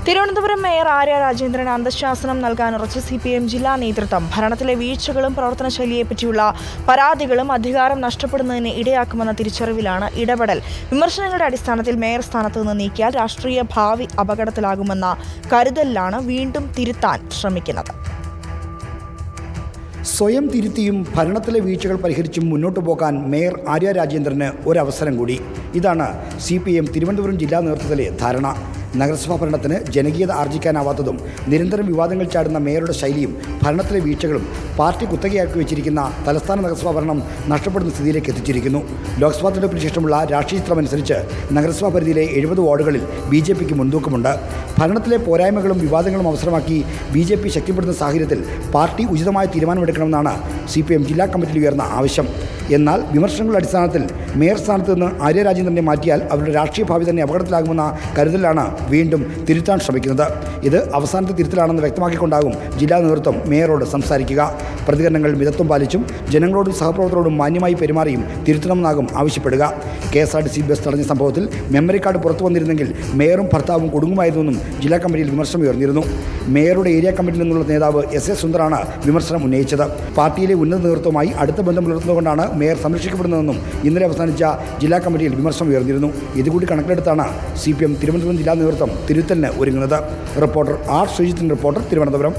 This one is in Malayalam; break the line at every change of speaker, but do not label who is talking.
തിരുവനന്തപുരം മേയർ ആര്യ രാജേന്ദ്രന് അന്തഃശാസനം നൽകാനുറച്ച് CPM ജില്ലാ നേതൃത്വം ഭരണത്തിലെ വീഴ്ചകളും പ്രവർത്തനശൈലിയെപ്പറ്റിയുള്ള പരാതികളും അധികാരം നഷ്ടപ്പെടുന്നതിന് ഇടയാക്കുമെന്ന തിരിച്ചറിവിലാണ് ഇടപെടൽ. വിമർശനങ്ങളുടെ അടിസ്ഥാനത്തിൽ മേയർ സ്ഥാനത്ത് നിന്ന് നീക്കിയാൽ രാഷ്ട്രീയ ഭാവി അപകടത്തിലാകുമെന്ന കരുതലിലാണ് വീണ്ടും തിരുത്താൻ ശ്രമിക്കുന്നത്.
സ്വയം തിരുത്തിയും ഭരണത്തിലെ വീഴ്ചകൾ പരിഹരിച്ചും മുന്നോട്ടു പോകാൻ മേയർ ആര്യ രാജേന്ദ്രന് ഒരവസരം കൂടി. ഇതാണ് CPM തിരുവനന്തപുരം ജില്ലാ നേതൃത്വത്തിലെ ധാരണ. നഗരസഭാ ഭരണത്തിന് ജനകീയത ആർജിക്കാനാവാത്തതും നിരന്തരം വിവാദങ്ങൾ ചാടുന്ന മേയറുടെ ശൈലിയും ഭരണത്തിലെ വീഴ്ചകളും പാർട്ടി കുത്തകയാക്കി വെച്ചിരിക്കുന്ന തലസ്ഥാന നഗരസഭാ ഭരണം നഷ്ടപ്പെടുന്ന സ്ഥിതിയിലേക്ക് എത്തിച്ചിരിക്കുന്നു. ലോക്സഭാ തെരഞ്ഞെടുപ്പിന് ശേഷമുള്ള രാഷ്ട്രീയ ചിത്രമനുസരിച്ച് നഗരസഭാ പരിധിയിലെ 70 വാർഡുകളിൽ BJPക്ക് മുൻതൂക്കമുണ്ട്. ഭരണത്തിലെ പോരായ്മകളും വിവാദങ്ങളും അവസരമാക്കി BJP ശക്തിപ്പെടുന്ന സാഹചര്യത്തിൽ പാർട്ടി ഉചിതമായ തീരുമാനമെടുക്കണമെന്നാണ് CPM ജില്ലാ കമ്മിറ്റിയിൽ ഉയർന്ന ആവശ്യം. എന്നാൽ വിമർശനങ്ങളുടെ അടിസ്ഥാനത്തിൽ മേയർ സ്ഥാനത്ത് നിന്ന് ആര്യ രാജേന്ദ്രനെ മാറ്റിയാൽ അവരുടെ രാഷ്ട്രീയ ഭാവി തന്നെ അപകടത്തിലാകുമെന്ന കരുതലാണ് വീണ്ടും തിരുത്താൻ ശ്രമിക്കുന്നത്. ഇത് അവസാനത്തെ തിരുത്തലാണെന്ന് വ്യക്തമാക്കിക്കൊണ്ടാകും ജില്ലാ നേതൃത്വം മേയറോട് സംസാരിക്കുക. പ്രതികരണങ്ങൾ മിതത്വം പാലിച്ചും ജനങ്ങളോടും സഹപ്രവർത്തകരോടും മാന്യമായി പെരുമാറിയും തിരുത്തണമെന്നാകും ആവശ്യപ്പെടുക. KSRTC ബസ് തടഞ്ഞ സംഭവത്തിൽ മെമ്മറി കാർഡ് പുറത്തു വന്നിരുന്നെങ്കിൽ മേയറും ഭർത്താവും കുടുങ്ങുമായിരുന്നെന്നും ജില്ലാ കമ്മിറ്റിയിൽ വിമർശനം ഉയർന്നിരുന്നു. മേയറുടെ ഏരിയ കമ്മിറ്റിയിൽ നിന്നുള്ള നേതാവ് SA സുന്ദറാണ് വിമർശനം ഉന്നയിച്ചത്. പാർട്ടിയിലെ ഉന്നത നേതൃത്വവുമായി അടുത്ത ബന്ധം പുലർത്തുന്നതുകൊണ്ടാണ് മേയർ സംരക്ഷിക്കപ്പെടുന്നതെന്നും ഇന്നലെ അവസാനിച്ച ജില്ലാ കമ്മിറ്റിയിൽ വിമർശനം ഉയർന്നിരുന്നു. ഇതുകൂടി കണക്കിലെടുത്താണ് CPM തിരുവനന്തപുരം ജില്ലാ നേതൃത്വം തിരുത്തലിന് ഒരുങ്ങുന്നത്. Reporter R. ശ്രീജിത്തിൻ്റെ റിപ്പോർട്ടർ, തിരുവനന്തപുരം.